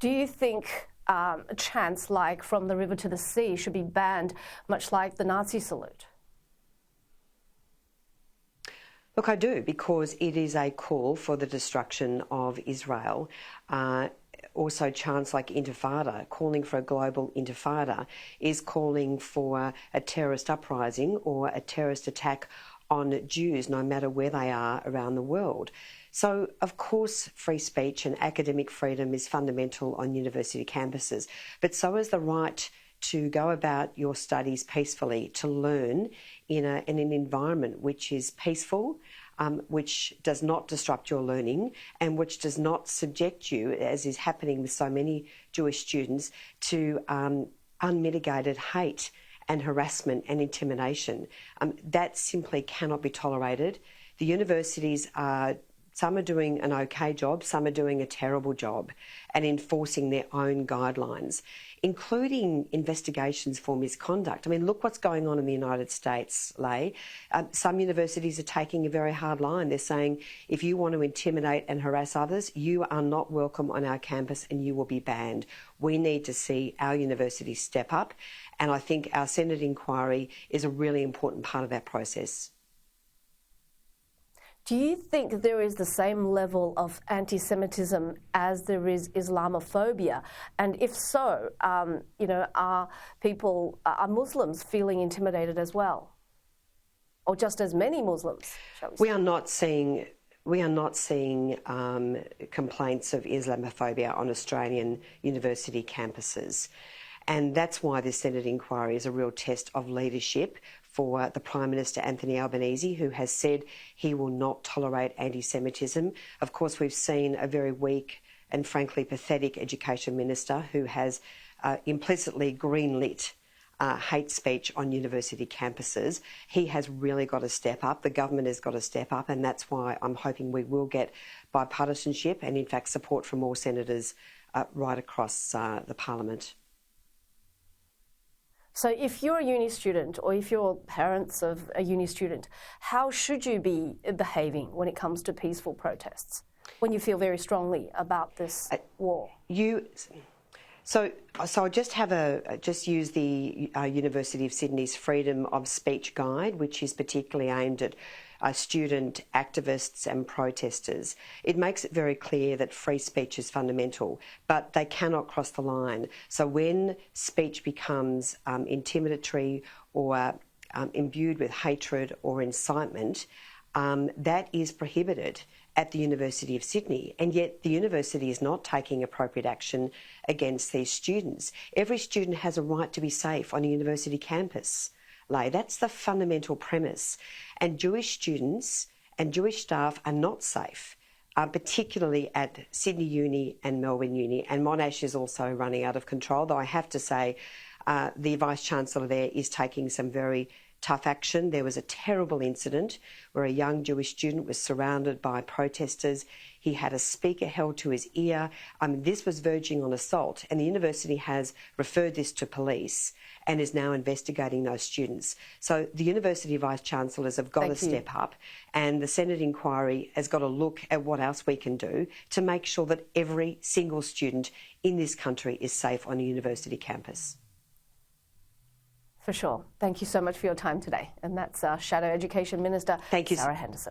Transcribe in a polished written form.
Do you think chants like "from the river to the sea" should be banned, much like the Nazi salute? Look, I do, because it is a call for the destruction of Israel. Also, chants like intifada, calling for a global intifada, is calling for a terrorist uprising or a terrorist attack on Jews, no matter where they are around the world. So, of course, free speech and academic freedom is fundamental on university campuses, but so is the right to go about your studies peacefully, to learn in an environment which is peaceful, which does not disrupt your learning, and which does not subject you, as is happening with so many Jewish students, to unmitigated hate and harassment and intimidation. That simply cannot be tolerated. The universities are, some are doing an okay job, some are doing a terrible job at enforcing their own guidelines, including investigations for misconduct. I mean, look what's going on in the United States, Leigh. Some universities are taking a very hard line. They're saying, if you want to intimidate and harass others, you are not welcome on our campus and you will be banned. We need to see our universities step up, and I think our Senate inquiry is a really important part of that process. Do you think there is the same level of anti-Semitism as there is Islamophobia? And if so, are Muslims feeling intimidated as well? Or just as many Muslims, shall we say? We are not seeing complaints of Islamophobia on Australian university campuses. And that's why this Senate inquiry is a real test of leadership for the Prime Minister, Anthony Albanese, who has said he will not tolerate anti-Semitism. Of course, we've seen a very weak and frankly pathetic Education Minister who has implicitly greenlit hate speech on university campuses. He has really got to step up. The government has got to step up, and that's why I'm hoping we will get bipartisanship and, in fact, support from all senators right across the Parliament. So if you're a uni student, or if you're parents of a uni student, how should you be behaving when it comes to peaceful protests, when you feel very strongly about this war? So I'll just use the University of Sydney's Freedom of Speech Guide, which is particularly aimed at student activists and protesters. It makes it very clear that free speech is fundamental, but they cannot cross the line. So when speech becomes intimidatory or imbued with hatred or incitement, that is prohibited at the University of Sydney, and yet the university is not taking appropriate action against these students. Every student has a right to be safe on a university campus. That's the fundamental premise. And Jewish students and Jewish staff are not safe, particularly at Sydney Uni and Melbourne Uni. And Monash is also running out of control, though I have to say the Vice-Chancellor there is taking some very tough action. There was a terrible incident where a young Jewish student was surrounded by protesters. He had a speaker held to his ear. This was verging on assault, and the university has referred this to police and is now investigating those students. So the university vice-chancellors have got to step up, and the Senate inquiry has got to look at what else we can do to make sure that every single student in this country is safe on a university campus. For sure. Thank you so much for your time today. And that's Shadow Education Minister Sarah Henderson.